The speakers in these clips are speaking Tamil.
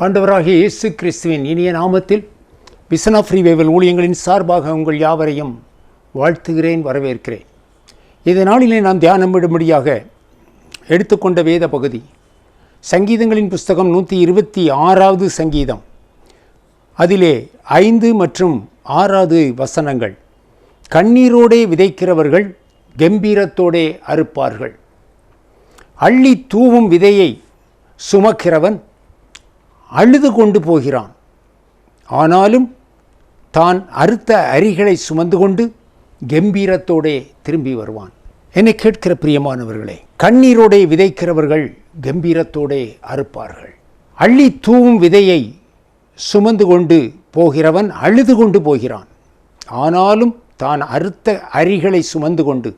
ஆண்டவராகிய இயேசு கிறிஸ்துவின் இனிய நாமத்தில் விசன் ஆஃப் ரிவைவல் ஊழியங்களின் சார்பாக உங்கள் யாவரையும் வாழ்த்துகிறேன், வரவேற்கிறேன். இந்த நாளிலே நாம் தியானமிடும்படியாக எடுத்துக்கொண்ட வேத பகுதி சங்கீதங்களின் புஸ்தகம் 126வது சங்கீதம். அதிலே 5 மற்றும் 6 வசனங்கள். கண்ணீரோடே விதைக்கிறவர்கள் கம்பீரத்தோடே அறுப்பார்கள். அள்ளி தூவும் விதையை சுமக்கிறவன் அழுது கொண்டு போகிறான், ஆனாலும் தான் அறுத்த அரிகளை சுமந்து கொண்டு கம்பீரத்தோடே திரும்பி வருவான். என்னை கேட்கிற பிரியமானவர்களே, கண்ணீரோடே விதைக்கிறவர்கள் கம்பீரத்தோடே அறுப்பார்கள். அள்ளி தூவும் விதையை சுமந்து கொண்டு போகிறவன் அழுது கொண்டு போகிறான், ஆனாலும் தான் அறுத்த அரிகளை சுமந்து கொண்டு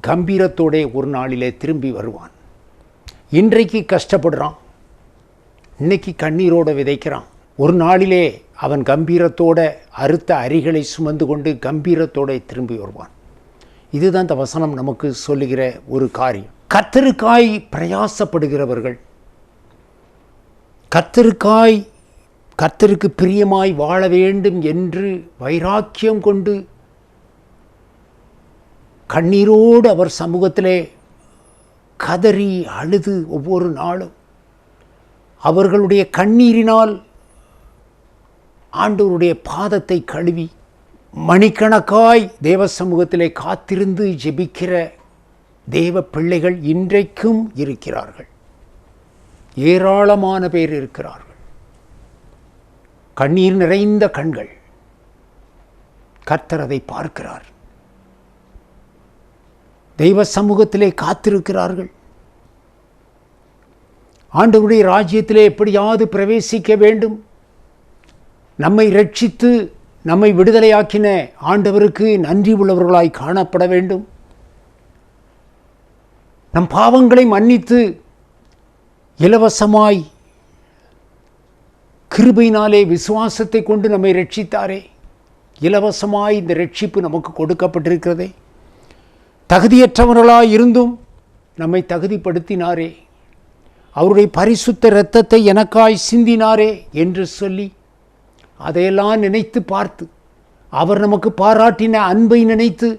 கம்பீரத்தோடே ஒரு நாளிலே திரும்பி வருவான். இன்றைக்கு கஷ்டப்படுறான், இன்னைக்கு கண்ணீரோடு விதைக்கிறான், ஒரு நாளிலே அவன் கம்பீரத்தோட அறுத்த அரிகளை சுமந்து கொண்டு கம்பீரத்தோடு திரும்பி வருவான். இதுதான் இந்த வசனம் நமக்கு சொல்லுகிற ஒரு காரியம். கர்த்தருக்காய் பிரயாசப்படுகிறவர்கள், கர்த்தருக்கு பிரியமாய் வாழ வேண்டும் என்று வைராக்கியம் கொண்டு கண்ணீரோடு அவர் சமூகத்திலே கதறி அழுது ஒவ்வொரு நாளும் அவர்களுடைய கண்ணீரினால் ஆண்டவருடைய பாதத்தை கழுவி மணிக்கணக்காய் தேவ சமூகத்திலே காத்திருந்து ஜெபிக்கிற தேவ பிள்ளைகள் இன்றைக்கும் இருக்கிறார்கள். ஏராளமான பேர் இருக்கிறார்கள். கண்ணீர் நிறைந்த கண்கள். கர்த்தர் அதை பார்க்கிறார். தெய்வ சமூகத்திலே காத்திருக்கிறார்கள். ஆண்டவருடைய ராஜ்யத்திலே எப்படியாவது பிரவேசிக்க வேண்டும், நம்மை ரட்சித்து நம்மை விடுதலையாக்கின ஆண்டவருக்கு நன்றி உள்ளவர்களாய் காணப்பட வேண்டும், நம் பாவங்களை மன்னித்து இலவசமாய் கிருபையினாலே விசுவாசத்தை கொண்டு நம்மை ரட்சித்தாரே, இலவசமாய் இந்த ரட்சிப்பு நமக்கு கொடுக்கப்பட்டிருக்கிறதே, தகுதியற்றவர்களாய் இருந்தும் நம்மை தகுதிப்படுத்தினாரே, அவருடைய பரிசுத்த இரத்தத்தை எனக்காய் சிந்தினாரே என்று சொல்லி அதையெல்லாம் நினைத்து பார்த்து, அவர் நமக்கு பாராட்டின அன்பை நினைத்து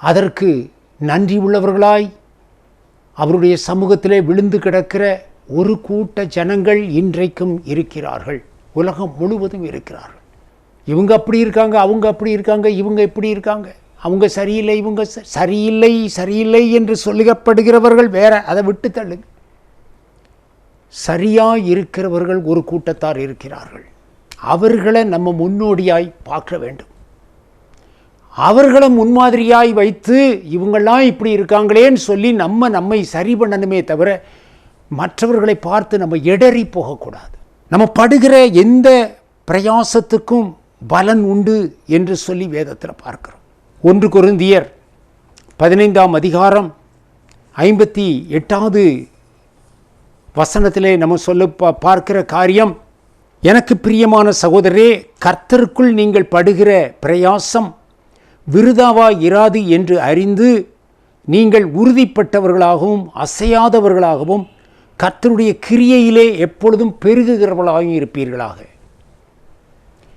அதற்கு நன்றி உள்ளவர்களாய் அவருடைய சமூகத்திலே விழுந்து கிடக்கிற ஒரு கூட்ட ஜனங்கள் இன்றைக்கும் இருக்கிறார்கள். உலகம் முழுவதும் இருக்கிறார்கள். இவங்க அப்படி இருக்காங்க, அவங்க அப்படி இருக்காங்க, இவங்க இப்படி இருக்காங்க, அவங்க சரியில்லை, இவங்க சரியில்லை என்று சொல்லப்படுகிறவர்கள் வேற, அதை விட்டு தள்ளுங்க. சரியாய் இருக்கிறவர்கள் ஒரு கூட்டத்தார் இருக்கிறார்கள். அவர்களை நம்ம முன்னோடியாய் பார்க்க வேண்டும். அவர்களை முன்மாதிரியாய் வைத்து இவங்கெல்லாம் இப்படி இருக்காங்களேன்னு சொல்லி நம்மை சரி பண்ணணுமே தவிர மற்றவர்களை பார்த்து நம்ம இடறி போகக்கூடாது. நம்ம படுகிற எந்த பிரயாசத்துக்கும் பலன் உண்டு என்று சொல்லி வேதத்தில் பார்க்கிறோம். 1 கொரிந்தியர் 15ஆம் அதிகாரம் 58வது வசனத்திலே நம்ம பார்க்கிற காரியம், எனக்கு பிரியமான சகோதரரே, கர்த்தருக்குள் நீங்கள் படுகிற பிரயாசம் விருதாவாய் இராது என்று அறிந்து நீங்கள் உறுதிப்பட்டவர்களாகவும் அசையாதவர்களாகவும் கர்த்தருடைய கிரியையிலே எப்பொழுதும் பெருகுகிறவர்களாகவும் இருப்பீர்களாக.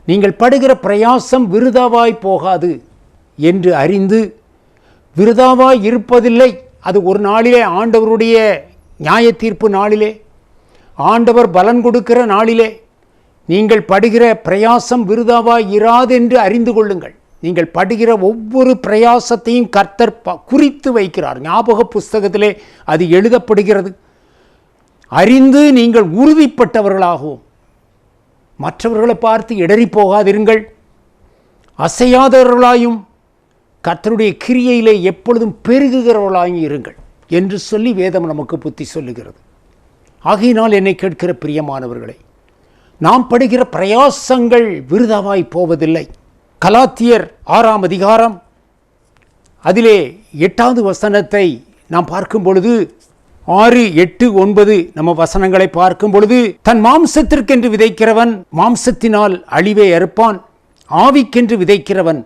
நீங்கள் படுகிற பிரயாசம் விருதாவாய் போகாது என்று அறிந்து, விருதாவாய் இருப்பதில்லை. அது ஒரு நாளிலே ஆண்டவருடைய நியாய தீர்ப்பு நாளிலே, ஆண்டவர் பலன் கொடுக்கிற நாளிலே நீங்கள் படுகிற பிரயாசம் விருதாவாய் இராது என்று அறிந்து கொள்ளுங்கள். நீங்கள் படுகிற ஒவ்வொரு பிரயாசத்தையும் கர்த்தர் குறித்து வைக்கிறார். ஞாபக புஸ்தகத்திலே அது எழுதப்படுகிறது. அறிந்து நீங்கள் உறுதிப்பட்டவர்களாகவும் மற்றவர்களை பார்த்து இடறி போகாதிருங்கள், அசையாதவர்களாயும் கர்த்தருடைய கிரியையிலே எப்பொழுதும் பெருகுகிறவர்களாயும் இருங்கள் என்று சொல்லி வேதம் நமக்கு புத்தி சொல்லுகிறது. ஆகையினால் என்னை கேட்கிற பிரியமானவர்களை, நாம் படுகிற பிரயாசங்கள் விருதாவாய் போவதில்லை. கலாத்தியர் 6ஆம் அதிகாரம் அதிலே 8வது வசனத்தை நாம் பார்க்கும் பொழுது, 6, 8, 9 நம்ம வசனங்களை பார்க்கும் பொழுது, தன் மாம்சத்திற்கென்று விதைக்கிறவன் மாம்சத்தினால் அழிவை அறுப்பான், ஆவிக்கென்று விதைக்கிறவன்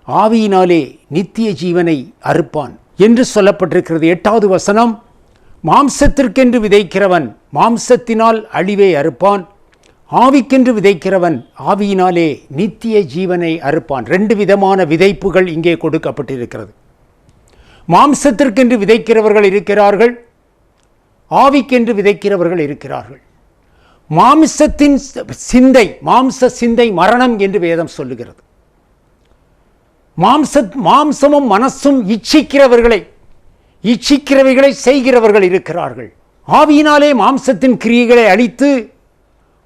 ஆவியினாலே நித்திய ஜீவனை அறுப்பான் என்று சொல்லப்பட்டிருக்கிறது. 8வது வசனம், மாம்சத்திற்கென்று விதைக்கிறவன் மாம்சத்தினால் அழிவை அறுப்பான், ஆவிக்கென்று விதைக்கிறவன் ஆவியினாலே நித்திய ஜீவனை அறுப்பான். 2 விதமான விதைப்புகள் இங்கே கொடுக்கப்பட்டிருக்கிறது. மாம்சத்திற்கென்று விதைக்கிறவர்கள் இருக்கிறார்கள், ஆவிக்கென்று விதைக்கிறவர்கள் இருக்கிறார்கள். மாம்சத்தின் சிந்தை, மாம்ச சிந்தை மரணம் என்று வேதம் சொல்லுகிறது. மாம்சமும் மனசும் இச்சிக்கிறவைகளை செய்கிறவர்கள் இருக்கிறார்கள். ஆவியினாலே மாம்சத்தின் கிரியைகளை அழித்து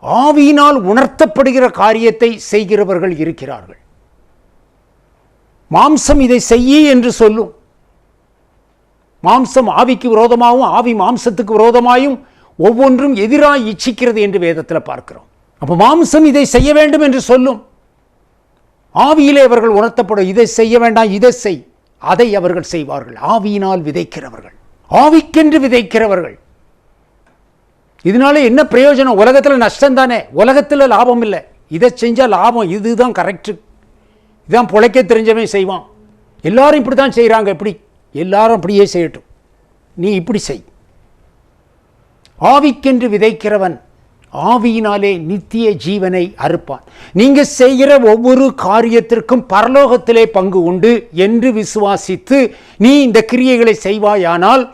ஆவியினால் உணர்த்தப்படுகிற காரியத்தை செய்கிறவர்கள் இருக்கிறார்கள். மாம்சம் இதை செய்ய என்று சொல்லும். மாம்சம் ஆவிக்கு விரோதமாகவும் ஆவி மாம்சத்துக்கு விரோதமாயும் ஒவ்வொன்றும் எதிராக இச்சிக்கிறது என்று வேதத்தில் பார்க்கிறோம். அப்போ மாம்சம் இதை செய்ய வேண்டும் என்று சொல்லும், ஆவியிலே அவர்கள் உணர்த்தப்படும். இதை செய்ய வேண்டாம், இதை செய், அதை அவர்கள் செய்வார்கள். ஆவியினால் விதைக்கிறவர்கள், ஆவிக்கென்று விதைக்கிறவர்கள். இதனால என்ன பிரயோஜனம்? உலகத்தில் நஷ்டம் தானே, உலகத்தில் லாபம் இல்லை. இதை செஞ்சால் லாபம், இதுதான் கரெக்டு, இதுதான் பிழைக்க தெரிஞ்சவன் செய்வான். எல்லாரும் இப்படி தான் செய்கிறாங்க. எப்படி? எல்லாரும் அப்படியே செய்யட்டும், நீ இப்படி செய். ஆவிக்கென்று விதைக்கிறவன் ஆவியினாலே நித்திய ஜீவனை அறுப்பான். நீங்க செய்கிற ஒவ்வொரு காரியத்திற்கும் பரலோகத்திலே பங்கு உண்டு என்று விசுவாசித்து நீ இந்த கிரியைகளை செய்வாயானால்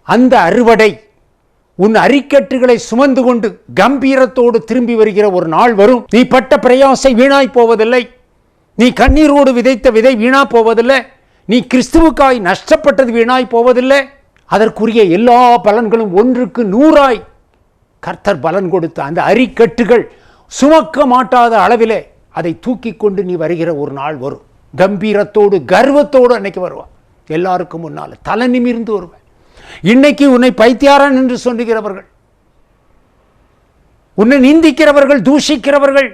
அந்த அறுவடை உன் அரிக்கட்டுகளை சுமந்து கொண்டு கம்பீரத்தோடு திரும்பி வருகிற ஒரு நாள் வரும். நீ பட்ட பிரயாசை வீணாய் போவதில்லை, நீ கண்ணீரோடு விதைத்த விதை வீணா போவதில்லை, நீ கிறிஸ்துவுக்காய் நஷ்டப்பட்டது வீணாய் போவதில்லை. அதற்குரிய எல்லா பலன்களும் 1க்கு 100 கர்த்தர் பலன் கொடுத்த அந்த அரிக்கட்டுகள் சுமக்க மாட்டாத அளவிலே அதை தூக்கி கொண்டு நீ வருகிற ஒரு நாள் வரும். கம்பீரத்தோடு கர்வத்தோடு அன்னைக்கு வருவான். எல்லாருக்கும் முன்னால் தலை நிமிர்ந்து வருவேன். இன்னைக்கு உன்னை பைத்தியாரன் என்று சொல்லுகிறவர்கள், உன்னை நிந்திக்கிறவர்கள், தூஷிக்கிறவர்கள்,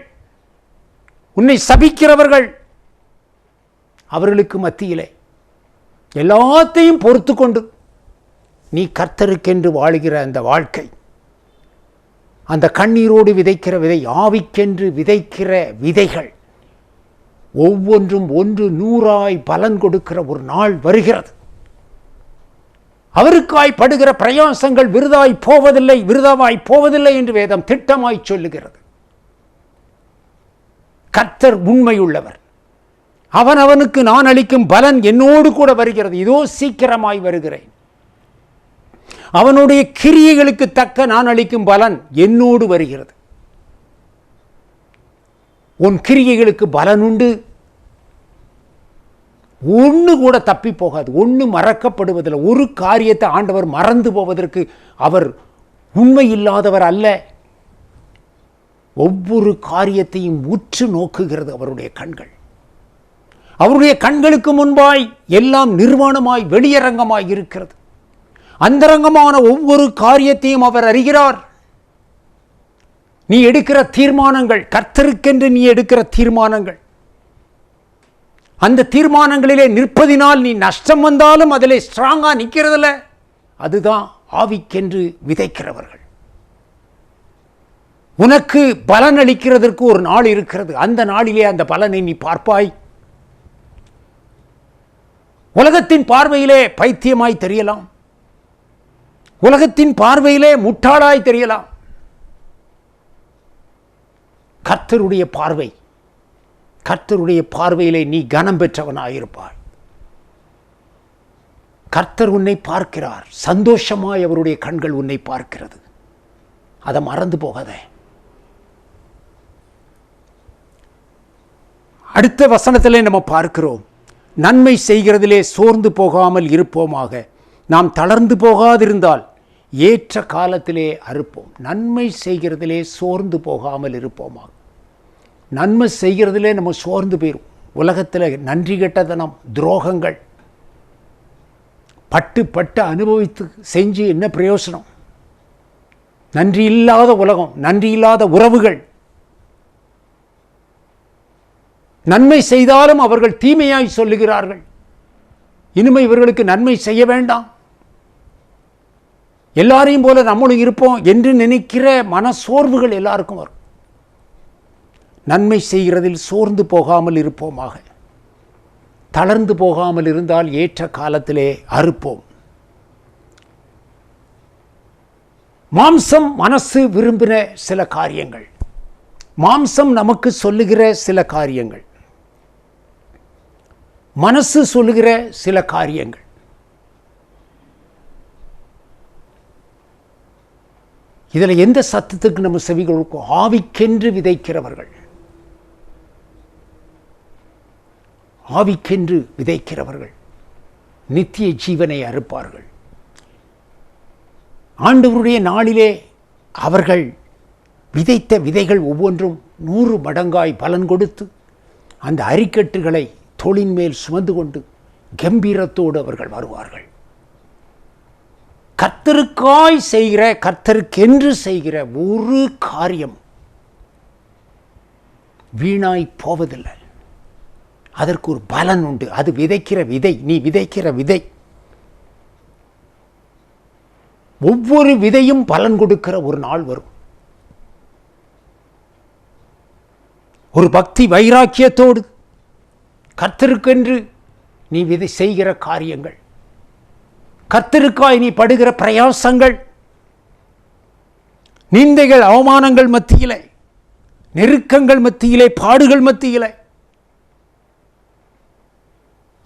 உன்னை சபிக்கிறவர்கள், அவர்களுக்கு மத்தியிலே எல்லாத்தையும் பொறுத்து கொண்டு நீ கர்த்தருக்கென்று வாழுகிற அந்த வாழ்க்கை, அந்த கண்ணீரோடு விதைக்கிற விதை, ஆவிக்கென்று விதைக்கிற விதைகள் ஒவ்வொன்றும் 100 பலன் கொடுக்கிற ஒரு நாள் வருகிறது. அவருக்காய் படுகிற பிரயாசங்கள் விருதாவாய் போவதில்லை என்று வேதம் திட்டமாய் சொல்லுகிறது. கர்த்தர் உண்மையுள்ளவர். அவனுக்கு நான் அளிக்கும் பலன் என்னோடு கூட வருகிறது. இதோ சீக்கிரமாய் வருகிறேன். அவனுடைய கிரியைகளுக்கு தக்க நான் அளிக்கும் பலன் என்னோடு வருகிறது. உன் கிரியைகளுக்கு பலன் உண்டு. ஒன்று கூட தப்பி போகாது, ஒன்று மறக்கப்படுவதில்லை. ஒரு காரியத்தை ஆண்டவர் மறந்து போவதற்கு அவர் உண்மை இல்லாதவர் அல்ல. ஒவ்வொரு காரியத்தையும் உற்று நோக்குகிறது அவருடைய கண்கள். அவருடைய கண்களுக்கு முன்பாய் எல்லாம் நிர்வாணமாய் வெளியரங்கமாய் இருக்கிறது. அந்தரங்கமான ஒவ்வொரு காரியத்தையும் அவர் அறிகிறார். நீ எடுக்கிற தீர்மானங்கள், கர்த்தருக்கென்று நீ எடுக்கிற தீர்மானங்கள், அந்த தீர்மானங்களிலே நிற்பதினால் நீ நஷ்டம் வந்தாலும் அதிலே ஸ்ட்ராங்கா நிற்கிறதில்ல. அதுதான் ஆவிக்கென்று விதைக்கிறவர்கள். உனக்கு பலன் அளிக்கிறதற்கு ஒரு நாள் இருக்கிறது. அந்த நாளிலே அந்த பலனை நீ பார்ப்பாய். உலகத்தின் பார்வையிலே பைத்தியமாய் தெரியலாம், உலகத்தின் பார்வையிலே முட்டாளாய் தெரியலாம். கர்த்தருடைய பார்வையிலே நீ கனம் பெற்றவனாயிருப்பாய். கர்த்தர் உன்னை பார்க்கிறார். சந்தோஷமாய் அவருடைய கண்கள் உன்னை பார்க்கிறது. அதை மறந்து போகாத. அடுத்த வசனத்திலே நம்ம பார்க்கிறோம், நன்மை செய்கிறதிலே சோர்ந்து போகாமல் இருப்போமாக. நாம் தளர்ந்து போகாதிருந்தால் ஏற்ற காலத்திலே அறுப்போம். நன்மை செய்கிறதிலே சோர்ந்து போகாமல் இருப்போமாக. நன்மை செய்கிறதிலே நம்ம சோர்ந்து போயிடும். உலகத்தில் நன்றி கெட்டதனம், துரோகங்கள் பட்டு அனுபவித்து செஞ்சு என்ன பிரயோசனம்? நன்றி இல்லாத உலகம், நன்றி இல்லாத உறவுகள். நன்மை செய்தாலும் அவர்கள் தீமையாய் சொல்லுகிறார்கள். இனிமே இவர்களுக்கு நன்மை செய்ய வேண்டாம், எல்லாரையும் போல நம்மளும் இருப்போம் என்று நினைக்கிற மனசோர்வுகள் எல்லாருக்கும் வரும். நன்மை செய்கிறதில் சோர்ந்து போகாமல் இருப்போமாக. தளர்ந்து போகாமல் இருந்தால் ஏற்ற காலத்திலே அறுப்போம். மாம்சம் மனசு விரும்பின சில காரியங்கள், மாம்சம் நமக்கு சொல்லுகிற சில காரியங்கள், மனசு சொல்லுகிற சில காரியங்கள். இதில் எந்த சத்தத்துக்கு நம்ம செவி கொடுக்கும்? ஆவிக்கென்று விதைக்கிறவர்கள், ஆவிக்கென்று விதைக்கிறவர்கள் நித்திய ஜீவனை அறுப்பார்கள். ஆண்டவருடைய நாளிலே அவர்கள் விதைத்த விதைகள் ஒவ்வொன்றும் 100 மடங்காய் பலன் கொடுத்து அந்த அரிக்கட்டுகளை தோளின் மேல் சுமந்து கொண்டு கம்பீரத்தோடு அவர்கள் வருவார்கள். கர்த்தருக்காய் செய்கிற, கர்த்தருக்கென்று செய்கிற ஒரு காரியம் வீணாய் போவதில்லை. அதற்கு ஒரு பலன் உண்டு. அது விதைக்கிற விதை, நீ விதைக்கிற விதை, ஒவ்வொரு விதையும் பலன் கொடுக்கிற ஒரு நாள் வரும். ஒரு பக்தி வைராக்கியத்தோடு கர்த்தருக்கென்று நீ விதை செய்கிற காரியங்கள், கர்த்தருக்காய் நீ படுகிற பிரயாசங்கள், நிந்தைகள் அவமானங்கள் மத்தியிலே, நெருக்கங்கள் மத்தியிலே, பாடுகள் மத்தியிலே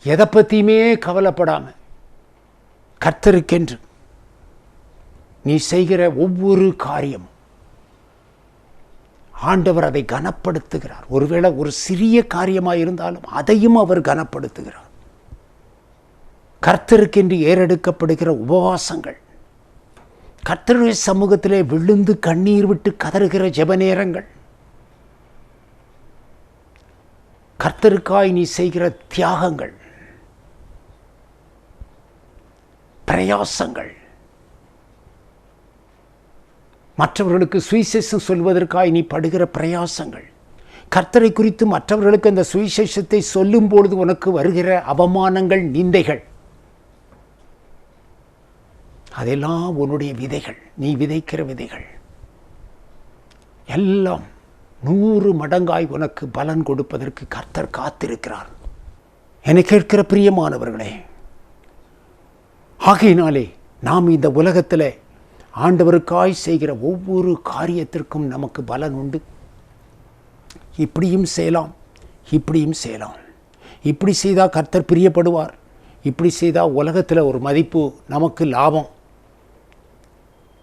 எதை பற்றியுமே கவலைப்படாம கர்த்தருக்கென்று நீ செய்கிற ஒவ்வொரு காரியம் ஆண்டவர் அதை கனப்படுத்துகிறார். ஒருவேளை ஒரு சிறிய காரியமாக இருந்தாலும் அதையும் அவர் கனப்படுத்துகிறார். கர்த்தருக்கென்று ஏறெடுக்கப்படுகிற உபவாசங்கள், கர்த்தருடைய சமூகத்திலே விழுந்து கண்ணீர் விட்டு கதறுகிற ஜெப நேரங்கள், கர்த்தருக்காய் நீ செய்கிற தியாகங்கள், பிரயாசங்கள், மற்றவர்களுக்கு சுவிசேஷம் சொல்வதற்காய் நீ படுகிற பிரயாசங்கள், கர்த்தரை குறித்து மற்றவர்களுக்கு அந்த சுவிசேஷத்தை சொல்லும் பொழுது உனக்கு வருகிற அவமானங்கள், நிந்தைகள், அதெல்லாம் உன்னுடைய விதைகள், நீ விதைக்கிற விதைகள் எல்லாம் 100 மடங்காய் உனக்கு பலன் கொடுப்பதற்கு கர்த்தர் காத்திருக்கிறார். என்னை கேட்கிற பிரியமானவர்களே, ஆகையினாலே நாம் இந்த உலகத்தில் ஆண்டவருக்காய் செய்கிற ஒவ்வொரு காரியத்திற்கும் நமக்கு பலன் உண்டு. இப்படியும் செய்யலாம், இப்படியும் செய்யலாம். இப்படி செய்தால் கர்த்தர் பிரியப்படுவார், இப்படி செய்தால் உலகத்தில் ஒரு மதிப்பு, நமக்கு லாபம்.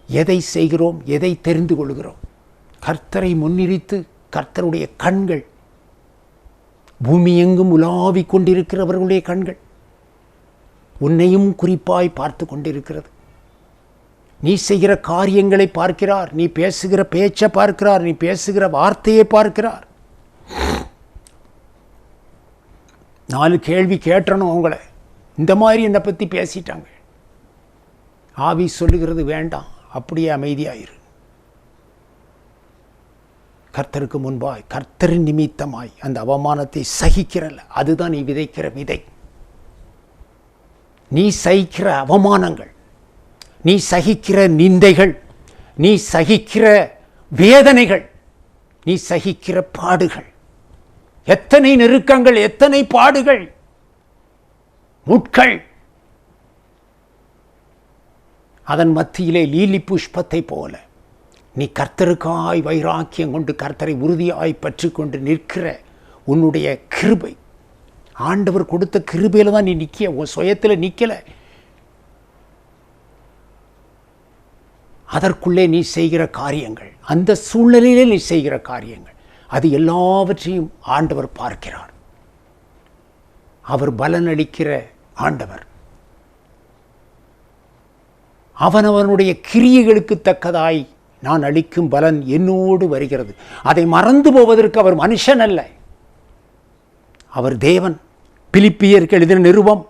எதை செய்கிறோம், எதை தெரிந்து கொள்கிறோம்? கர்த்தரை முன்னிறுத்து கர்த்தருடைய கண்கள், பூமி எங்கும் உலாவிக் கொண்டிருக்கிறவர்களுடைய கண்கள் உன்னையும் குறிப்பாய் பார்த்து கொண்டிருக்கிறது. நீ செய்கிற காரியங்களை பார்க்கிறார், நீ பேசுகிற பேச்சை பார்க்கிறார், நீ பேசுகிற வார்த்தையை பார்க்கிறார். 4 கேள்வி கேட்டணும் உங்களை, இந்த மாதிரி என்னை பற்றி பேசிட்டாங்க. ஆவி சொல்லுகிறது வேண்டாம், அப்படியே அமைதியாயிரு. கர்த்தருக்கு முன்பாய், கர்த்தரின் நிமித்தமாய் அந்த அவமானத்தை சகிக்கிறல்ல, அதுதான் நீ விதைக்கிற விதை. நீ சகிக்கிற அவமானங்கள், நீ சகிக்கிற நிந்தைகள், நீ சகிக்கிற வேதனைகள், நீ சகிக்கிற பாடுகள், எத்தனை நெருக்கங்கள், எத்தனை பாடுகள், முட்கள், அதன் மத்தியிலே லீலி புஷ்பத்தை போல நீ கர்த்தருக்காய் வைராக்கியம் கொண்டு கர்த்தரை உறுதியாய் பற்றி கொண்டு நிற்கிற உன்னுடைய கிருபை, ஆண்டவர் கொடுத்த கிருபையில் தான் நீ நிற்க, உன் சுயத்தில் நிற்கலை. அதற்குள்ளே நீ செய்கிற காரியங்கள், அந்த சூழ்நிலையிலே நீ செய்கிற காரியங்கள், அது எல்லாவற்றையும் ஆண்டவர் பார்க்கிறார். அவர் பலனளிக்கிற ஆண்டவர். அவனவனுடைய கிரியைகளுக்கு தக்கதாய் நான் அளிக்கும் பலன் என்னோடு வருகிறது. அதை மறந்து போவதற்கு அவர் மனுஷன் அல்ல, அவர் தேவன். பிலிப்பியருக்கு எழுதின நிருபம்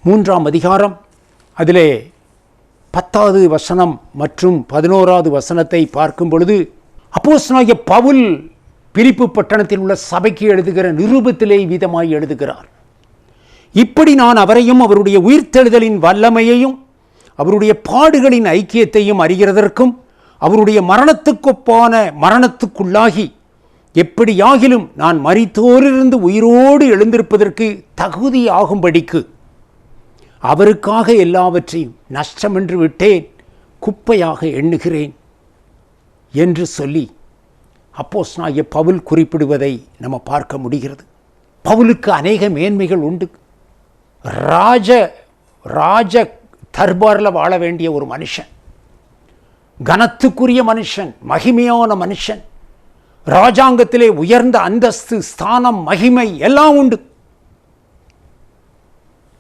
3ஆம் அதிகாரம், அதிலே 10வது வசனம் மற்றும் 11வது வசனத்தை பார்க்கும் பொழுது, அப்போஸ்தலனாகிய பவுல் பிலிப்பு பட்டணத்தில் உள்ள சபைக்கு எழுதுகிற நிருபத்திலே விதமாய் எழுதுகிறார். இப்படி நான் அவரையும் அவருடைய உயிர்த்தெழுதலின் வல்லமையையும் அவருடைய பாடுகளின் ஐக்கியத்தையும் அறிகிறதற்கும் அவருடைய மரணத்துக்கொப்பான மரணத்துக்குள்ளாகி எப்படியாகிலும் நான் மரித்தோரிலிருந்து உயிரோடு எழுந்திருப்பதற்கு தகுதியாகும்படிக்கு அவருக்காக எல்லாவற்றையும் நஷ்டமென்று விட்டேன், குப்பையாக எண்ணுகிறேன் என்று சொல்லி அப்போஸ்தலனாகிய பவுல் குறிப்பிடுவதை நம்ம பார்க்க முடிகிறது. பவுலுக்கு அநேக மேன்மைகள் உண்டு. ராஜ தர்பாரில் வாழ வேண்டிய ஒரு மனுஷன், கனத்துக்குரிய மனுஷன், மகிமையான மனுஷன், ராஜாங்கத்திலே உயர்ந்த அந்தஸ்து, ஸ்தானம், மகிமை எல்லாம் உண்டு.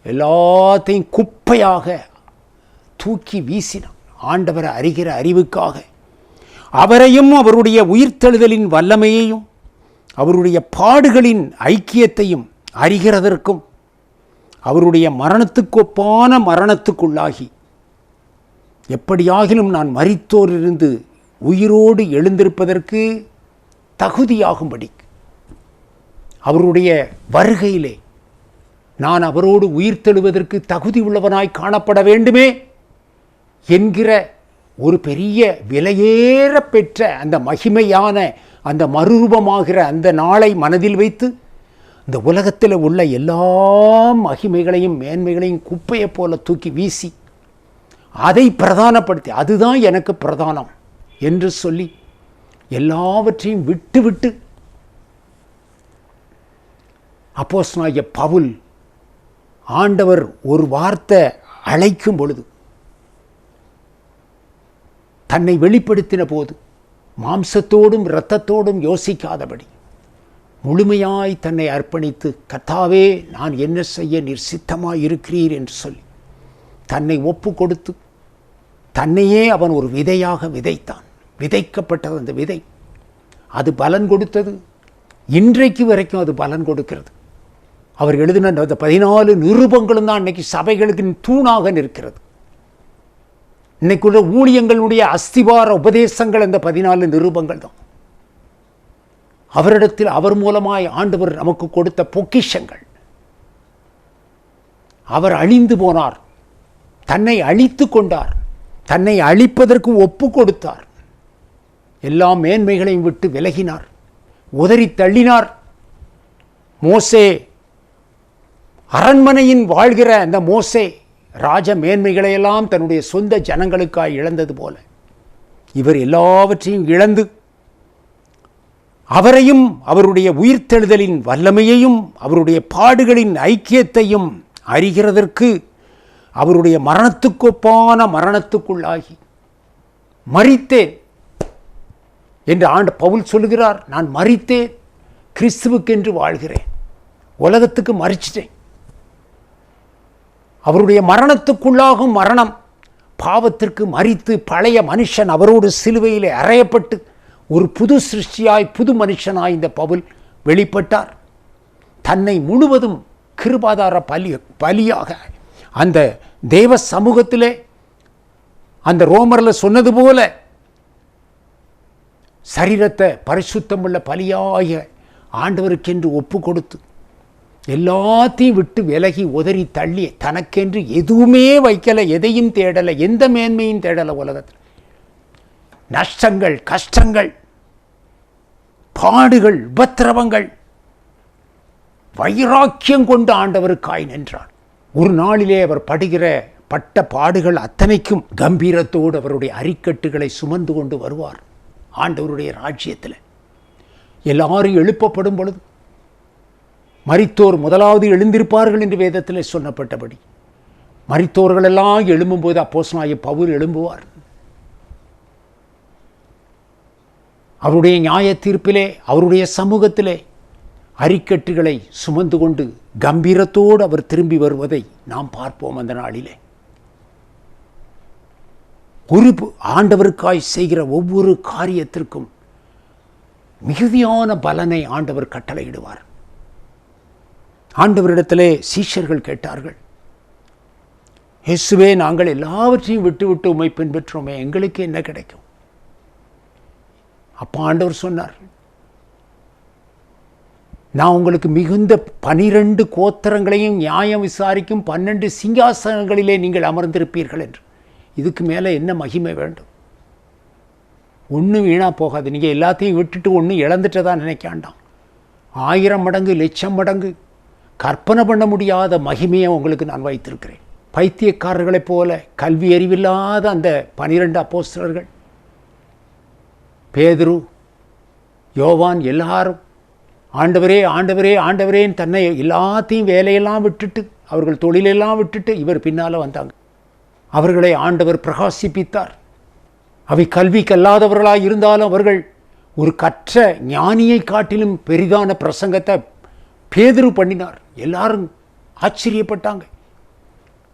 எல்லாத்தையும் குப்பையாக தூக்கி வீசினான். ஆண்டவரை அறிகிற அறிவுக்காக அவரையும் அவருடைய உயிர்த்தெழுதலின் வல்லமையையும் அவருடைய பாடுகளின் ஐக்கியத்தையும் அறிகிறதற்கும் அவருடைய மரணத்துக்கொப்பான மரணத்துக்குள்ளாகி எப்படியாகிலும் நான் மரித்தோரிலிருந்து உயிரோடு எழுந்திருப்பதற்கு தகுதியாகும்படி அவருடைய வருகையிலே நான் அவரோடு உயிர்த்தெழுவதற்கு தகுதி உள்ளவனாய் காணப்பட வேண்டுமே என்கிற ஒரு பெரிய விலையேற பெற்ற அந்த மகிமையான அந்த மறுரூபமாகிற அந்த நாளை மனதில் வைத்து இந்த உலகத்தில் உள்ள எல்லா மகிமைகளையும் மேன்மைகளையும் குப்பையை போல தூக்கி வீசி அதை பிரதானப்படுத்தி அதுதான் எனக்கு பிரதானம் என்று சொல்லி எல்லாவற்றையும் விட்டு அப்போஸ்தலனாகிய பவுல் ஆண்டவர் ஒரு வார்த்தை அழைக்கும் பொழுது தன்னை வெளிப்படுத்தின போது மாம்சத்தோடும் இரத்தத்தோடும் யோசிக்காதபடி முழுமையாய் தன்னை அர்ப்பணித்து, கர்த்தாவே நான் என்ன செய்ய நீர் சித்தமாய் இருக்கிறீர் என்று சொல்லி தன்னை ஒப்பு கொடுத்து தன்னையே அவன் ஒரு விதையாக விதைத்தான். விதைக்கப்பட்டது அந்த விதை, அது பலன் கொடுத்தது. இன்றைக்கு வரைக்கும் அது பலன் கொடுக்கிறது. அவர் எழுதின அந்த 14 நிருபங்களும் தான் இன்னைக்கு சபைகளுக்கு தூணாக நிற்கிறது. இன்னைக்குள்ள ஊழியங்களுடைய அஸ்திவார உபதேசங்கள் அந்த 14 நிருபங்கள் தான். அவரிடத்தில் அவர் மூலமாய் ஆண்டவர் நமக்கு கொடுத்த பொக்கிஷங்கள். அவர் அழிந்து போனார், தன்னை அழித்து கொண்டார், தன்னை அழிப்பதற்கு ஒப்பு கொடுத்தார், எல்லா மேன்மைகளையும் விட்டு விலகினார், உதறி தள்ளினார். மோசே அரண்மனையின் வாழ்கிற அந்த மோசே ராஜ மேன்மைகளையெல்லாம் தன்னுடைய சொந்த ஜனங்களுக்காய் இழந்தது போல இவர் எல்லாவற்றையும் இழந்து அவரையும் அவருடைய உயிர்த்தெழுதலின் வல்லமையையும் அவருடைய பாடுகளின் ஐக்கியத்தையும் அறிகிறதற்கு அவருடைய மரணத்துக்கொப்பான மரணத்துக்குள்ளாகி மரித்தேன் என்று பவுல் சொல்லுகிறார். நான் மரித்தேன், கிறிஸ்துவுக்கென்று வாழ்கிறேன், உலகத்துக்கு மரிச்சிட்டேன். அவருடைய மரணத்துக்குள்ளாகும் மரணம், பாவத்திற்கு மரித்து பழைய மனுஷன் அவரோடு சிலுவையிலே அறையப்பட்டு ஒரு புது சிருஷ்டியாய் புது மனுஷனாய் இந்த பவுல் வெளிப்பட்டார். தன்னை முழுவதும் கிருபாதார பலியாக அந்த தேவ சமூகத்திலே அந்த ரோமரில் சொன்னது போல சரீரத்தை பரிசுத்தமுள்ள பலியாய ஆண்டவருக்கென்று ஒப்பு கொடுத்து எல்லாத்தையும் விட்டு விலகி உதறி தள்ளி தனக்கென்று எதுவுமே வைக்கலை, எதையும் தேடலை, எந்த மேன்மையும் தேடலை. உலகத்தில் நஷ்டங்கள், கஷ்டங்கள், பாடுகள், உபத்திரவங்கள், வைராக்கியம் கொண்டு ஆண்டவருக்காய் நின்றார். ஒரு நாளிலே அவர் பட்ட பாடுகள் அத்தனைக்கும் கம்பீரத்தோடு அவருடைய அரிக்கட்டுகளை சுமந்து கொண்டு வருவார். ஆண்டவருடைய ராஜ்யத்தில் எல்லாரும் எழுப்பப்படும் பொழுது மரித்தோர் முதலாவது எழுந்திருப்பார்கள் என்று வேதத்தில் சொல்லப்பட்டபடி மரித்தோர்கள் எல்லாம் எழும்பும்போது அப்போஸ்தலனாகிய பவுல் எழும்புவார். அவருடைய நியாய தீர்ப்பிலே அவருடைய சமூகத்திலே அரிக்கட்டுகளை சுமந்து கொண்டு கம்பீரத்தோடு அவர் திரும்பி வருவதை நாம் பார்ப்போம். அந்த நாளிலே ஒரு ஆண்டவருக்காய் செய்கிற ஒவ்வொரு காரியத்திற்கும் மிகுதியான பலனை ஆண்டவர் கட்டளையிடுவார். ஆண்டவரிடத்திலே சீஷர்கள் கேட்டார்கள், இயேசுவே, நாங்கள் எல்லாவற்றையும் விட்டு உம்மை பின்பற்றோமே, எங்களுக்கு என்ன கிடைக்கும்? அப்போ ஆண்டவர் சொன்னார், நான் உங்களுக்கு மிகுந்த 12 கோத்திரங்களையும் நியாயம் விசாரிக்கும் 12 சிங்காசனங்களிலே நீங்கள் அமர்ந்திருப்பீர்கள் என்று. இதுக்கு மேலே என்ன மகிமை வேண்டும்? ஒன்றும் வீணாக போகாது. நீங்கள் எல்லாத்தையும் விட்டுட்டு ஒன்றும் இழந்துட்டதா நினைக்காண்டாம். 1000 மடங்கு, 1,00,000 மடங்கு கற்பனை பண்ண முடியாத மகிமையை உங்களுக்கு நான் வைத்திருக்கிறேன். பைத்தியக்காரர்களைப் போல கல்வி அறிவில்லாத அந்த 12 அப்போஸ்தலர்கள், பேதுரு, யோவான், எல்லாரும் ஆண்டவரே ஆண்டவரே ஆண்டவரேன்னு தன்னை எல்லாத்தையும் வேலையெல்லாம் விட்டுட்டு, அவர்கள் தொழிலெல்லாம் விட்டுட்டு இவர் பின்னால் வந்தாங்க. அவர்களை ஆண்டவர் பிரகாசிப்பித்தார். அவை கல்வி கல்லாதவர்களாக இருந்தாலும் அவர்கள் ஒரு கற்ற ஞானியை காட்டிலும் பெரிதான பிரசங்கத்தை பேதுரு பண்ணினார். எல்லாரும் ஆச்சரியப்பட்டாங்க.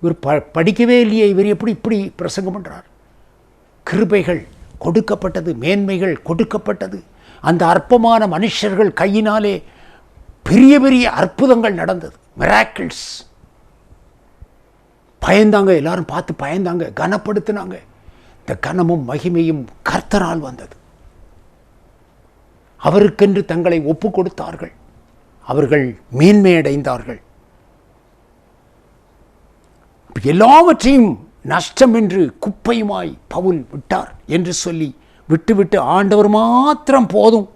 இவர் படிக்கவே இல்லையே, இவர் எப்படி இப்படி பிரசங்கம் பண்ணுறார்? கிருபைகள் கொடுக்கப்பட்டது, மேன்மைகள் கொடுக்கப்பட்டது. அந்த அற்பமான மனுஷர்கள் கையினாலே பெரிய பெரிய அற்புதங்கள் நடந்தது, மிராக்கிள்ஸ். பயந்தாங்க, எல்லாரும் பார்த்து பயந்தாங்க, கனப்படுத்தினாங்க. இந்த கனமும் மகிமையும் கர்த்தரால் வந்தது. அவருக்கென்று தங்களை ஒப்பு கொடுத்தார்கள். அவர்கள் மேன்மையடைந்தார்கள். எல்லாவற்றையும் நஷ்டம் என்று குப்பையுமாய் பவுல் விட்டார் என்று சொல்லி விட்டுவிட்டு ஆண்டவர் மாத்திரம் போதும்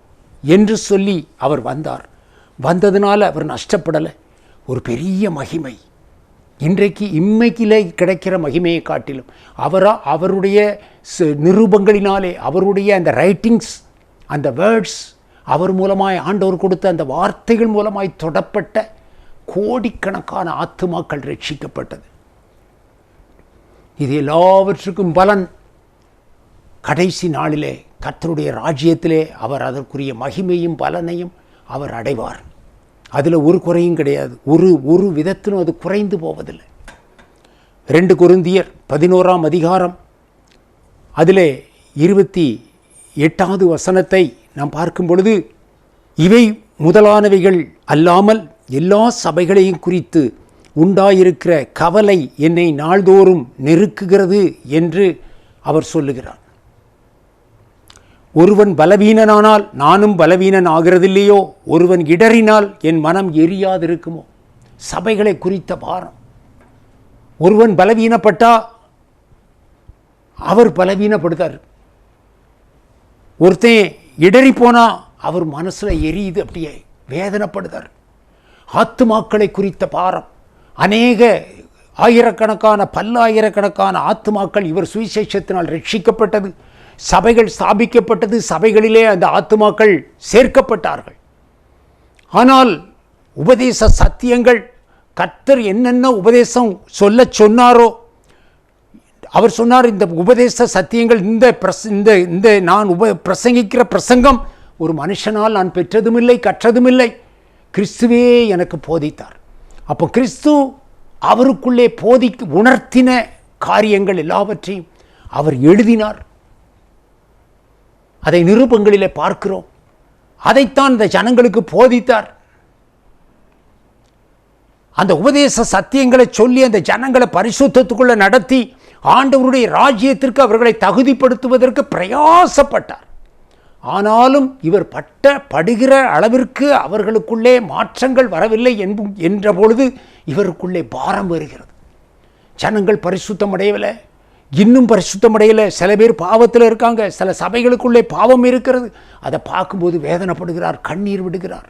என்று சொல்லி அவர் வந்தார். வந்ததுனால அவர் நஷ்டப்படலை. ஒரு பெரிய மகிமை இன்றைக்கு இம்மைக்கிலே கிடைக்கிற மகிமையை காட்டிலும் அவருடைய நிருபங்களினாலே, அவருடைய அந்த ரைட்டிங்ஸ், அந்த வேர்ட்ஸ், அவர் மூலமாய் ஆண்டவர் கொடுத்த அந்த வார்த்தைகள் மூலமாய் தொடப்பட்ட கோடிக்கணக்கான ஆத்துமாக்கள் ரட்சிக்கப்பட்டது. இது எல்லாவற்றுக்கும் பலன் கடைசி நாளிலே கர்த்தருடைய ராஜ்யத்திலே அவர் அதற்குரிய மகிமையும் பலனையும் அவர் அடைவார். அதில் ஒரு குறையும் கிடையாது. ஒரு விதத்திலும் அது குறைந்து போவதில்லை. 2 கொரிந்தியர் 11ஆம் அதிகாரம் அதிலே 28வது வசனத்தை நாம் பார்க்கும் பொழுது, இவை முதலானவைகள் அல்லாமல் எல்லா சபைகளையும் குறித்து உண்டாயிருக்கிற கவலை என்னை நாள்தோறும் நெருக்குகிறது என்று அவர் சொல்லுகிறார். ஒருவன் பலவீனனானால் நானும் பலவீனன் ஆகிறதில்லையோ? ஒருவன் இடறினால் என் மனம் எரியாதிருக்குமோ? சபைகளை குறித்த பாரம். ஒருவன் பலவீனப்பட்டா அவர் பலவீனப்படுத்தார். ஒருத்தன் இடறி போனா அவர் மனசுல எரியுது, அப்படியே வேதனைப்படுத்தார். ஆத்துமாக்களை குறித்த பாரம். அநேக ஆயிரக்கணக்கான பல்லாயிரக்கணக்கான ஆத்துமாக்கள் இவர் சுவிசேஷத்தினால் ரட்சிக்கப்பட்டது. சபைகள் ஸ்தாபிக்கப்பட்டது. சபைகளிலே அந்த ஆத்துமாக்கள் சேர்க்கப்பட்டார்கள். ஆனால் உபதேச சத்தியங்கள், கர்த்தர் என்னென்ன உபதேசம் சொல்ல சொன்னாரோ அவர் சொன்னார், இந்த உபதேச சத்தியங்கள், இந்த நான் பிரசங்கிக்கிற பிரசங்கம் ஒரு மனுஷனால் நான் பெற்றதுமில்லை, கற்றதுமில்லை, கிறிஸ்துவே எனக்கு போதித்தார். அப்போ கிறிஸ்து அவருக்குள்ளே உணர்த்தின காரியங்கள் எல்லாவற்றையும் அவர் எழுதினார். அதை நிருபங்களிலே பார்க்கிறோம். அதைத்தான் இந்த ஜனங்களுக்கு போதித்தார். அந்த உபதேச சத்தியங்களை சொல்லி அந்த ஜனங்களை பரிசுத்தத்துக்குள்ள நடத்தி ஆண்டவருடைய ராஜ்யத்திற்கு அவர்களை தகுதிப்படுத்துவதற்கு பிரயாசப்பட்டார். ஆனாலும் இவர் படுகிற அளவிற்கு அவர்களுக்குள்ளே மாற்றங்கள் வரவில்லை என்ற பொழுது இவருக்குள்ளே பாரம் வருகிறது. ஜனங்கள் பரிசுத்தம் அடையவில்லை, இன்னும் பரிசுத்தம் அடையலை. சில பேர் பாவத்தில் இருக்காங்க, சில சபைகளுக்குள்ளே பாவம் இருக்கிறது. அதை பார்க்கும்போது வேதனைப்படுகிறார், கண்ணீர் விடுகிறார்.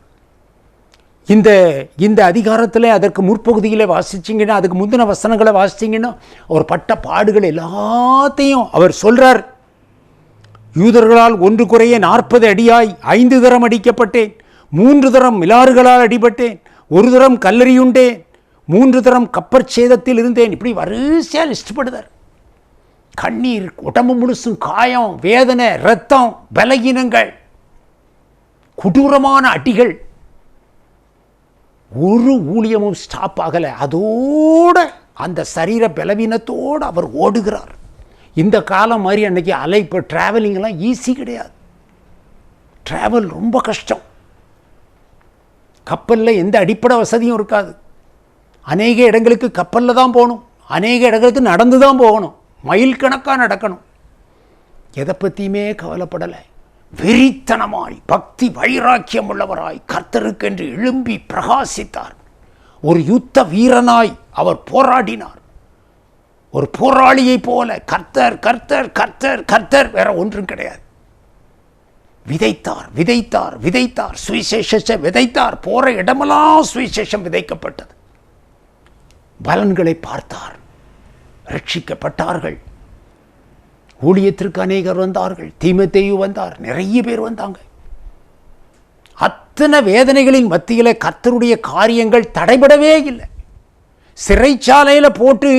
இந்த அதிகாரத்தில் அதற்கு முற்பகுதியில் வாசிச்சிங்கன்னா, அதுக்கு முந்தின வசனங்களை வாசிச்சிங்கன்னா அவர் பட்ட பாடுகள் எல்லாத்தையும் அவர் சொல்கிறார். யூதர்களால் ஒன்று குறைய 40 அடியாய் 5 தரம் அடிக்கப்பட்டேன், 3 தரம் மிலாறுகளால் அடிபட்டேன், 1 தரம் கல்லறியுண்டேன், 3 தரம் கப்பற்சேதத்தில் இருந்தேன். இப்படி வரிசையாக லிஸ்ட்படுதார். கண்ணீர், உடம்பு முழுசும் காயம், வேதனை, இரத்தம், பலகீனங்கள், கொடூரமான அடிகள். ஒரு ஊழியமும் ஸ்டாப் ஆகலை. அதோட அந்த சரீர பலவீனத்தோடு அவர் ஓடுகிறார். இந்த காலம் மாதிரி அன்றைக்கி இப்போ ட்ராவலிங்கெல்லாம் ஈஸி கிடையாது. ட்ராவல் ரொம்ப கஷ்டம். கப்பலில் எந்த அடிப்படை வசதியும் இருக்காது. அநேக இடங்களுக்கு கப்பலில் தான் போகணும், அநேக இடங்களுக்கு நடந்து தான் போகணும், மைல் கணக்காக நடக்கணும். எதை பற்றியுமே கவலைப்படலை. வெறித்தனமாய் பக்தி வைராக்கியம் உள்ளவராய் கர்த்தருக்கென்று எழும்பி பிரகாசித்தார். ஒரு யுத்த வீரனாய் அவர் போராடினார். ஒரு போராளியை போல கர்த்தர் கர்த்தர் கர்த்தர் கர்த்தர், வேற ஒன்றும் கிடையாது. விதைத்தார் விதைத்தார் விதைத்தார், சுவிசேஷத்தை விதைத்தார். போற இடமெல்லாம் சுவிசேஷம் விதைக்கப்பட்டது. பலன்களை பார்த்தார். ரட்சிக்கப்பட்டார்கள். ஊழியத்திற்கு அநேகர் வந்தார்கள். தீமோத்தேயு வந்தார். நிறைய பேர் வந்தாங்க. அத்தனை வேதனைகளின் மத்தியில் கர்த்தருடைய காரியங்கள் தடைபடவே இல்லை. சிறைச்சாலையில் போட்டு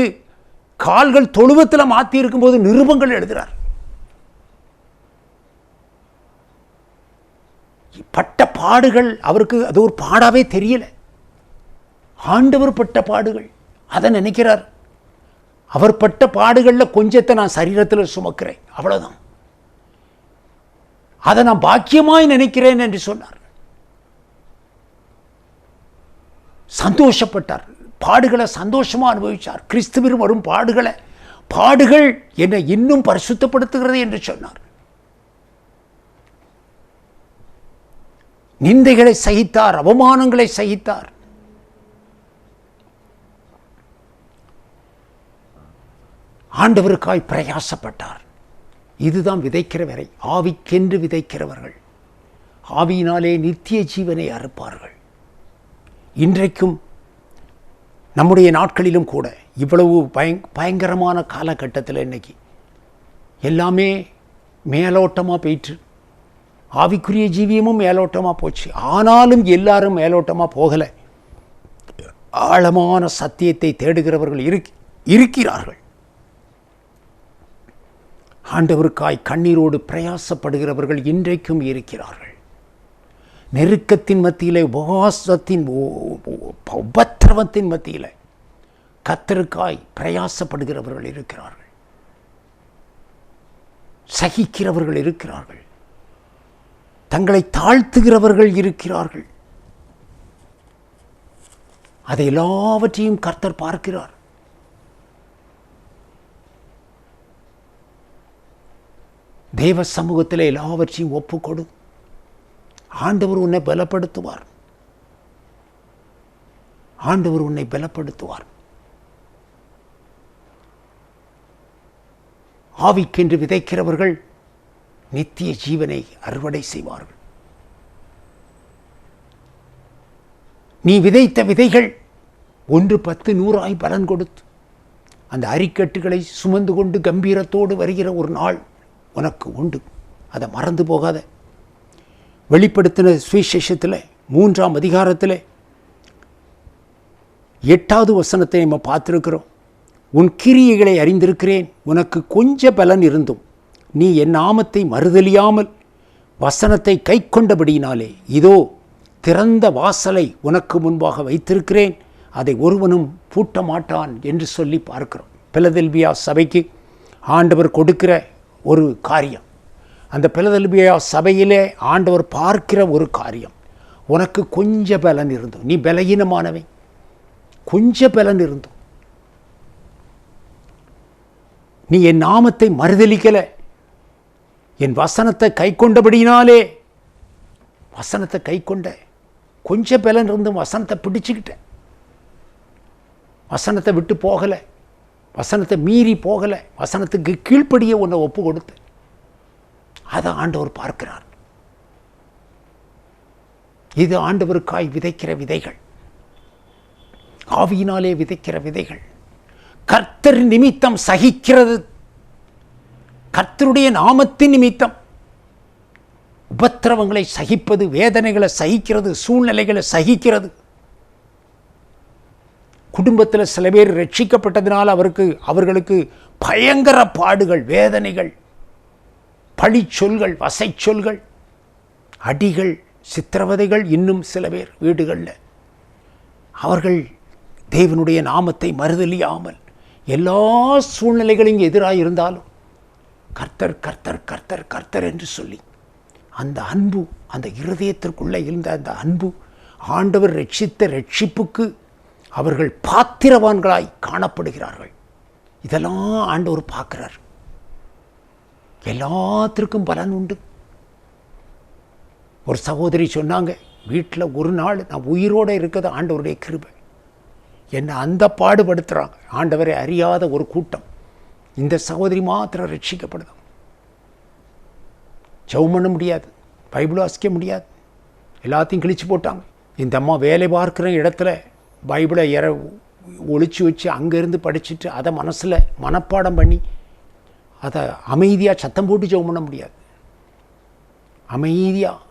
கால்கள் தொழுவத்தில் மாற்றி இருக்கும்போது நிருபங்கள் எழுதுகிறார். பட்ட பாடுகள் அவருக்கு அது ஒரு பாடாவே தெரியல. ஆண்டவர் பட்ட பாடுகள் அதை நினைக்கிறார். அவர் பட்ட பாடுகளில் கொஞ்சத்தை நான் சரீரத்தில் சுமக்கிறேன், அவ்வளவுதான். அதை நான் பாக்கியமாய் நினைக்கிறேன் என்று சொன்னார். சந்தோஷப்பட்டார். பாடுகளை சந்தோஷமா அனுபவிச்சார். கிறிஸ்துவின் வரும் பாடுகள் என்னை இன்னும் பரிசுத்தப்படுத்துகிறது என்று சொன்னார். நிந்தைகளை சகித்தார், அவமானங்களை சகித்தார். ஆண்டவருக்காய் பிரயாசப்பட்டார். இதுதான் விதைக்கிற வரை. ஆவிக்கென்று விதைக்கிறவர்கள் ஆவியினாலே நித்திய ஜீவனை அறுப்பார்கள். இன்றைக்கும் நம்முடைய நாட்களிலும் கூட இவ்வளவு பயங்கரமான காலகட்டத்தில் இன்னைக்கு எல்லாமே மேலோட்டமாக போயிட்டு, ஆவிக்குரிய ஜீவியமும் மேலோட்டமாக போச்சு. ஆனாலும் எல்லாரும் மேலோட்டமாக போகலை. ஆழமான சத்தியத்தை தேடுகிறவர்கள் இருக்கிறார்கள். ஆண்டவருக்காய் கண்ணீரோடு பிரயாசப்படுகிறவர்கள் இன்றைக்கும் இருக்கிறார்கள். நெருக்கத்தின் மத்தியிலே, உபவாசத்தின் உபத்திரவத்தின் மத்தியில் கர்த்தருக்காய் பிரயாசப்படுகிறவர்கள் இருக்கிறார்கள். சகிக்கிறவர்கள் இருக்கிறார்கள். தங்களை தாழ்த்துகிறவர்கள் இருக்கிறார்கள். அதை எல்லாவற்றையும் கர்த்தர் பார்க்கிறார். தேவ சமூகத்தில் எல்லாவற்றையும் ஒப்புக்கொடு. ஆண்டவர் உன்னை பலப்படுத்துவார். ஆண்டவர் உன்னை பலப்படுத்துவார். ஆவிக்கென்று விதைக்கிறவர்கள் நித்திய ஜீவனை அறுவடை செய்வார்கள். நீ விதைத்த விதைகள் 1, 10, 100 பலன் கொடுத்து அந்த அரிக்கட்டுகளை சுமந்து கொண்டு கம்பீரத்தோடு வருகிற ஒரு நாள் உனக்கு உண்டு. அதை மறந்து போகாத. வெளிப்படுத்தின சுவிசேஷத்தில் 3ஆம் அதிகாரத்தில் 8வது வசனத்தை நம்ம பார்த்துருக்கிறோம். உன் கிரியைகளை அறிந்திருக்கிறேன். உனக்கு கொஞ்ச பலன் இருந்தும் நீ என் நாமத்தை மறுதலியாமல் வசனத்தை கை கொண்டபடியினாலே இதோ திறந்த வாசலை உனக்கு முன்பாக வைத்திருக்கிறேன், அதை ஒருவனும் பூட்ட மாட்டான் என்று சொல்லி பார்க்கிறோம். பிலதெல்பியா சபைக்கு ஆண்டவர் கொடுக்கிற ஒரு காரியம், அந்த பிலதெல்பியா சபையிலே ஆண்டவர் பார்க்கிற ஒரு காரியம். உனக்கு கொஞ்ச பலன் இருந்தும், நீ பலகீனமானவை, கொஞ்ச பலன் இருந்தும் நீ என் நாமத்தை மறுதலிக்கல, என் வசனத்தை கை கொண்டபடினாலே, வசனத்தை கை கொண்ட, கொஞ்ச பலன் இருந்தும் வசனத்தை பிடிச்சுக்கிட்ட, வசனத்தை விட்டு போகலை, வசனத்தை மீறி போகலை, வசனத்துக்கு கீழ்ப்படியே உன்னை ஒப்பு கொடுத்து, அதை ஆண்டவர் பார்க்கிறார். இது ஆண்டவருக்காய் விதைக்கிற விதைகள், ஆவியினாலே விதைக்கிற விதைகள். கர்த்தர் நிமித்தம் சகிக்கிறது, கர்த்தருடைய நாமத்தின் நிமித்தம் உபத்திரவங்களை சகிப்பது, வேதனைகளை சகிக்கிறது, சூழ்நிலைகளை சகிக்கிறது. குடும்பத்தில் சில பேர் ரட்சிக்கப்பட்டதினால் அவர்களுக்கு பயங்கர பாடுகள், வேதனைகள், பழி சொல்கள், வசை சொல்கள், அடிகள், சித்திரவதைகள். இன்னும் சில பேர் வீடுகளில் அவர்கள் தேவனுடைய நாமத்தை மறுதலியாமல் எல்லா சூழ்நிலைகளையும் எதிராக இருந்தாலும் கர்த்தர் கர்த்தர் கர்த்தர் கர்த்தர் என்று சொல்லி அந்த அன்பு, அந்த இருதயத்திற்குள்ளே இருந்த அந்த அன்பு, ஆண்டவர் ரட்சித்த ரட்சிப்புக்கு அவர்கள் பாத்திரவான்களாய் காணப்படுகிறார்கள். இதெல்லாம் ஆண்டவர் பார்க்கிறார். எல்லாத்திற்கும் பலன் உண்டு. ஒரு சகோதரி சொன்னாங்க, வீட்டில் ஒரு நாள் நான் உயிரோடு இருக்கிறது ஆண்டவருடைய கிருபை, என்னை அந்த பாடுபடுத்துகிறாங்க, ஆண்டவரை அறியாத ஒரு கூட்டம். இந்த சகோதரி மாத்திரம் ரட்சிக்கப்படுது. ஜெபம் பண்ண முடியாது, பைபிள் வாசிக்க முடியாது, எல்லாத்தையும் கிழிச்சு போட்டாங்க. இந்த அம்மா வேலை பார்க்குற இடத்துல பைபிளை ஒளிச்சு வச்சு அங்கேருந்து படிச்சுட்டு அதை மனசில் மனப்பாடம் பண்ணி அதை அமைதியாக சத்தம் போட்டு ஜெபம் பண்ண முடியாது. அமைதியாக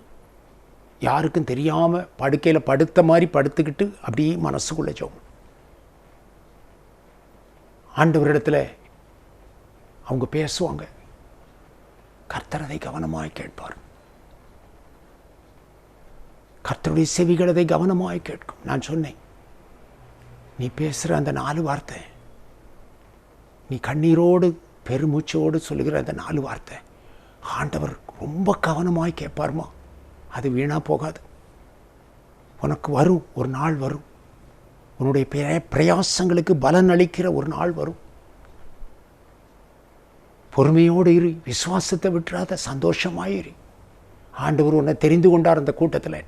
யாருக்கும் தெரியாமல் படுக்கையில் படுத்த மாதிரி படுத்துக்கிட்டு அப்படியே மனசுக்குள்ளே ஜெபம். ஆண்டவரிடத்தில் அவங்க பேசுவாங்க, கர்த்தர் அதை கவனமாய் கேட்பார். கர்த்தருடைய செவிகள் அதை கவனமாய் கேட்கும். நான் சொன்னேன், நீ பேசுகிற அந்த 4 வார்த்தை, நீ கண்ணீரோடு பெருமூச்சோடு சொல்லுகிற அந்த 4 வார்த்தை ஆண்டவர் ரொம்ப கவனமாய் கேட்பார்மா. அது வீணாக போகாது. உனக்கு வரும், ஒரு நாள் வரும். உன்னுடைய பிரயாசங்களுக்கு பலன் அளிக்கிற ஒரு நாள் வரும். பொறுமையோடு இரு, விசுவாசத்தை விட்டுறாத, சந்தோஷமாயிரு. ஆண்டவர் உன்னை தெரிந்து கொண்டார் அந்த கூட்டத்தில்.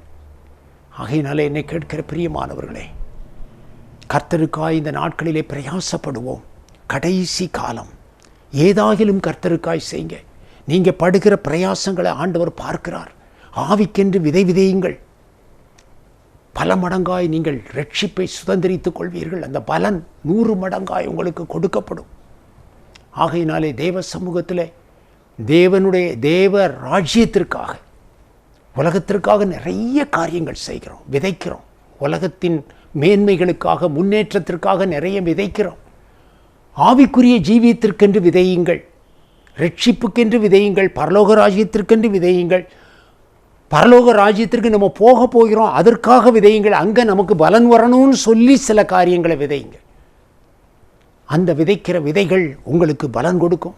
ஆகையினாலே என்னை கேட்கிற பிரியமானவர்களே, கர்த்தருக்காய் இந்த நாட்களிலே பிரயாசப்படுவோம். கடைசி காலம், ஏதாகிலும் கர்த்தருக்காய் செய்யுங்க. நீங்கள் படுகிற பிரயாசங்களை ஆண்டவர் பார்க்கிறார். ஆவிக்கென்று விதை விதையுங்கள், பல மடங்காய் நீங்கள் ரட்சிப்பை சுதந்திரித்துக் கொள்வீர்கள். அந்த பலன் 100 மடங்காய் உங்களுக்கு கொடுக்கப்படும். ஆகையினாலே தேவ சமூகத்தில் தேவனுடைய தேவ ராஜ்யத்திற்காக, உலகத்திற்காக நிறைய காரியங்கள் செய்கிறோம், விதைக்கிறோம். உலகத்தின் மேன்மைகளுக்காக, முன்னேற்றத்திற்காக நிறைய விதைக்கிறோம். ஆவிக்குரிய ஜீவியத்திற்கென்று விதையுங்கள், ரட்சிப்புக்கென்று விதையுங்கள், பரலோக ராஜ்யத்திற்கென்று விதையுங்கள். பரலோக ராஜ்யத்திற்கு நம்ம போகிறோம், அதற்காக விதையுங்கள். அங்கே நமக்கு பலன் வரணும்னு சொல்லி சில காரியங்களை விதையுங்க. அந்த விதைக்கிற விதைகள் உங்களுக்கு பலன் கொடுக்கும்.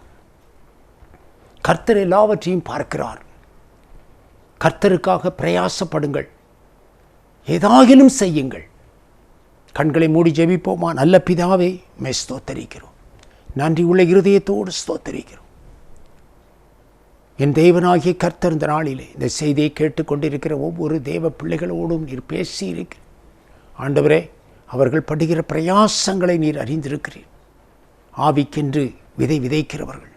கர்த்தர் எல்லாவற்றையும் பார்க்கிறார். கர்த்தருக்காக பிரயாசப்படுங்கள், ஏதாகிலும் செய்யுங்கள். கண்களை மூடி ஜெபிப்போமா? நல்ல பிதாவே, மே ஸ்தோத்தரிக்கிறோம். நன்றி உள்ள இருதயத்தோடு ஸ்தோத்தரிக்கிறோம். என் தேவனாகிய கர்த்தர் இந்த நாளிலே இந்த செய்தியை கேட்டுக்கொண்டிருக்கிற ஒவ்வொரு தேவ பிள்ளைகளோடும் நீர் பேசி இருக்கிறீர். ஆண்டவரே, அவர்கள் படுகிற பிரயாசங்களை நீர் அறிந்திருக்கிறீர். ஆவிக்கென்று விதை விதைக்கிறவர்கள்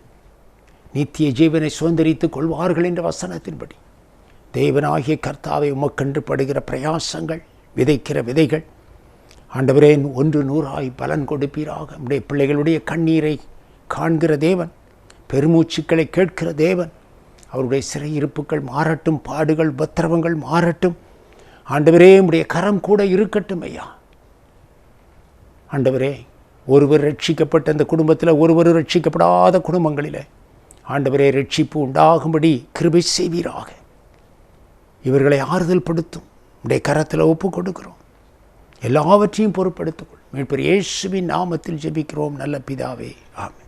நித்திய ஜீவனை சுதந்திரித்துக் கொள்வார்கள் என்ற வசனத்தின்படி தேவனாகிய கர்த்தாவை உமக்கென்று படுகிற பிரயாசங்கள், விதைக்கிற விதைகள் ஆண்டவரே 100 பலன் கொடுப்பீராக. நம்முடைய பிள்ளைகளுடைய கண்ணீரை காண்கிற தேவன், பெருமூச்சுக்களை கேட்கிற தேவன். அவருடைய சிறையிருப்புகள் மாறட்டும், பாடுகள் உபத்திரவங்கள் மாறட்டும். ஆண்டவரே, உம்முடைய கரம் கூட இருக்கட்டும் ஐயா. ஆண்டவரே, ஒருவர் ரட்சிக்கப்பட்ட அந்த குடும்பத்தில், ஒருவர் ரட்சிக்கப்படாத குடும்பங்களில் ஆண்டவரே ரட்சிப்பு உண்டாகும்படி கிருபை செய்வீராக. இவர்களை ஆறுதல் படுத்தும். உடைய கரத்தில் ஒப்பு கொடுக்கிறோம். எல்லாவற்றையும் பொறுப்படுத்திக்கொள். மீட்பர் இயேசுவின் நாமத்தில் ஜெபிக்கிறோம் நல்ல பிதாவே, ஆமென்.